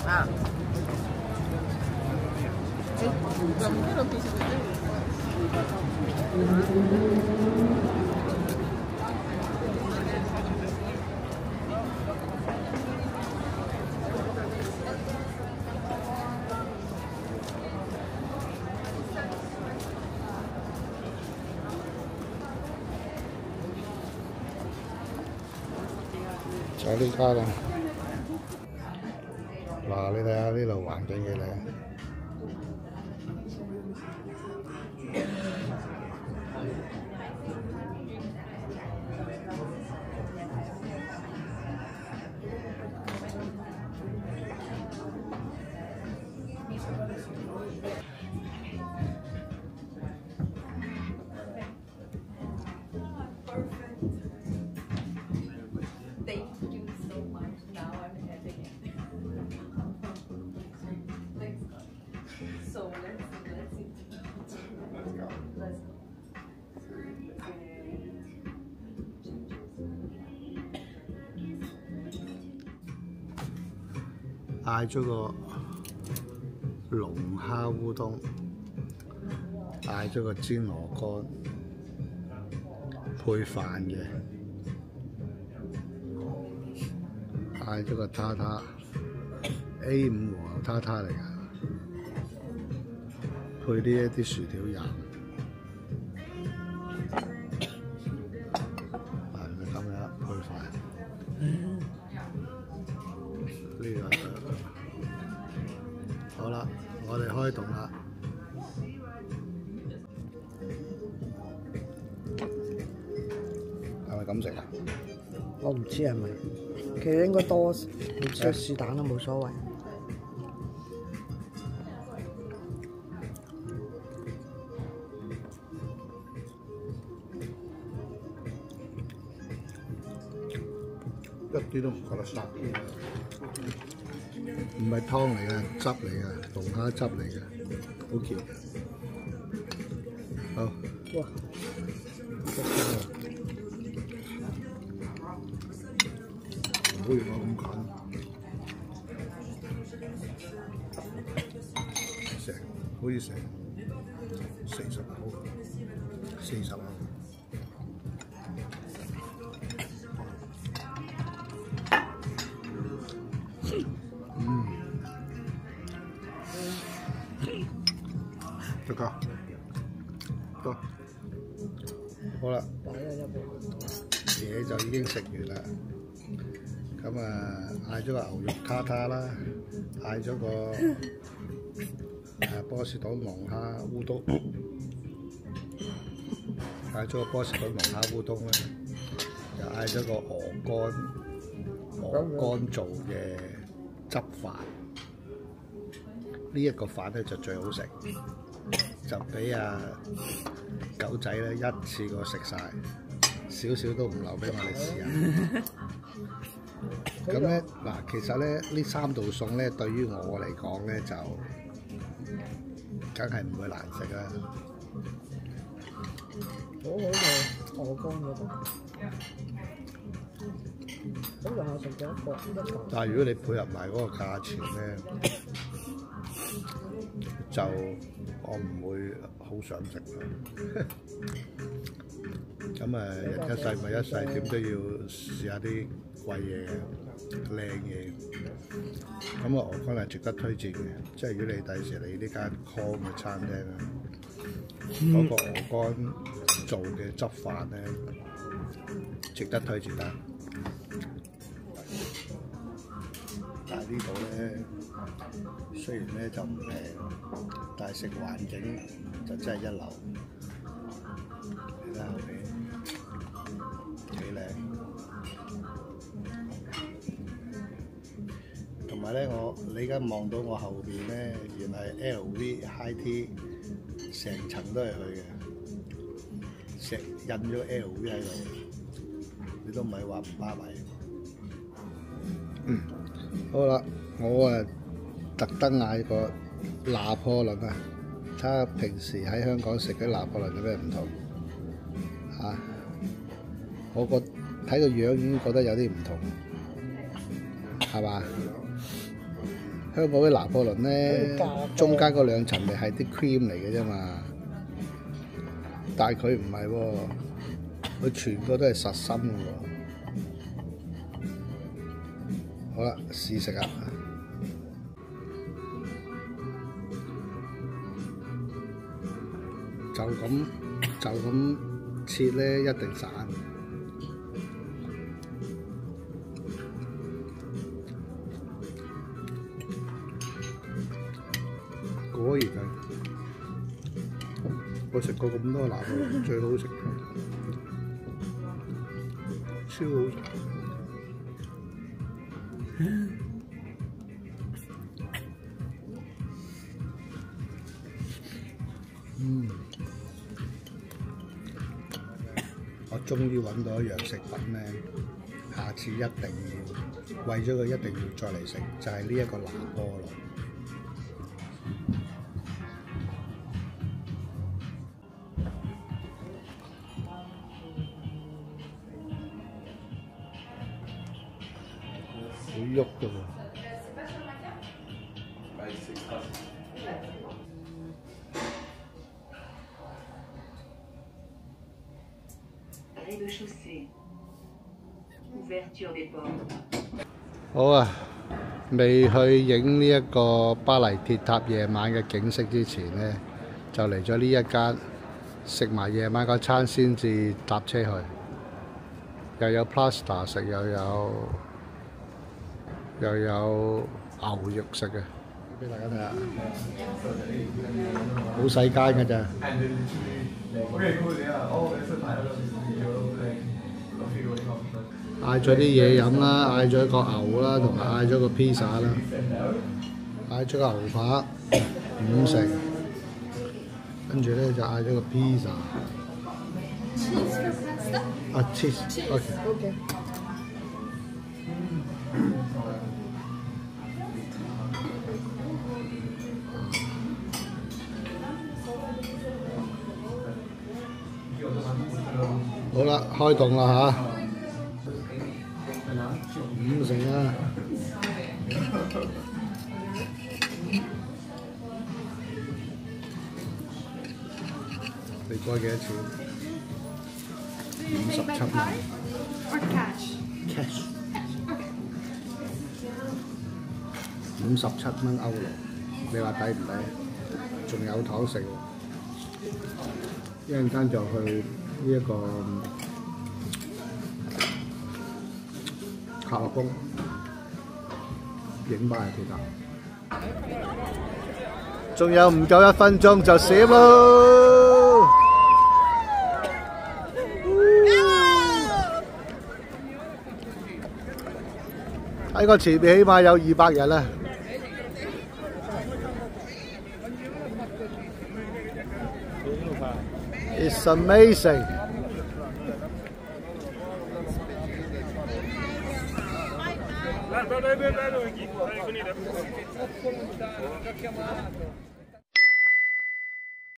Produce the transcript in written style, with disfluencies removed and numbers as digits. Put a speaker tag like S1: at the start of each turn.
S1: Ah. La mujer lo que se
S2: 就呢間啦，嗱你睇下呢度環境幾靚，嗌咗個龍蝦烏冬，嗌咗個煎鵝肝，配飯嘅，嗌咗個塔塔 A5 和牛塔塔嚟㗎，配呢一啲薯條飲，就咁樣配飯。呢個好啦，我哋開動啦。係咪咁食啊？
S3: 我唔知係咪，其實應該多少是但啦，冇所謂。
S2: 一啲都唔覺得生，唔係湯嚟嘅，汁嚟嘅，龍蝦汁嚟嘅，好甜。好，
S3: 哇！
S2: 唔好似我咁揀，好似成40口，40口。得㗎，得，好啦，嘢就已經食完啦。咁啊，嗌咗個牛肉塔塔啦，嗌咗個波士頓龍蝦烏冬，嗌咗個波士頓龍蝦烏冬啦，又嗌咗個鵝肝做嘅汁飯。呢一個飯咧就最好食。就俾狗仔咧一次過食晒，少少都唔留俾我哋試下。咁咧嗱，其實咧呢3道餸咧對於我嚟講咧就梗係唔會難食啦。
S3: 好好味，鵝肝嗰度。咁就我食咗一個。
S2: 但係如果你配合埋嗰個價錢咧，就我唔會好想食啦。咁人一世咪一世，點都要試下啲貴嘢、靚嘢。咁個鵝肝係值得推薦嘅，即係如果你第時嚟呢間 Con 嘅餐廳咧，嗰個鵝肝做嘅汁飯咧，值得推薦啦。但係呢度咧，雖然咧就唔平，但係食環境就真係一流。你睇下後邊幾靚，同埋咧你而家望到我後邊咧，原來 LV High Tea 成層都係佢嘅，石印咗 LV 喺度，你都唔係話唔巴閉。好啦，我特登嗌個拿破崙啊！睇下平時喺香港食嘅拿破崙有咩唔同嚇？我睇個樣已經覺得有啲唔同，係嘛？香港啲拿破崙咧，中間嗰兩層咪係啲 cream 嚟嘅啫嘛，但係佢唔係喎，佢全個都係實心嘅喎。好啦，試食啊！就咁切咧，一定散。果然係，我食過咁多拿破崙最好食，超好食。我終於揾到一樣食品咧，下次一定要為咗佢一定要再嚟食，就係呢一個拿破崙。會喐㗎喎！好啊，未去影呢一個巴黎鐵塔夜晚嘅景色之前呢，就嚟咗呢一間食埋夜晚嗰餐先至搭車去，又有 pasta 食，又有牛肉食嘅，俾大家睇下，好細間㗎咋。嗌咗啲嘢飲啦，嗌咗個牛啦，同埋嗌咗個 pizza 啦，嗌咗個牛扒5成，跟住咧就嗌咗個 pizza。啊 cheese，OK。好啦，開動啦嚇，5成啦。你該幾多錢？57蚊。cash。57蚊歐羅，你話抵唔抵？仲有糖食喎，一陣間就去呢一個夏洛宮影巴黎鐵塔，仲有唔夠1分鐘就閃咯！喺個前面起碼有200人啦。It's amazing.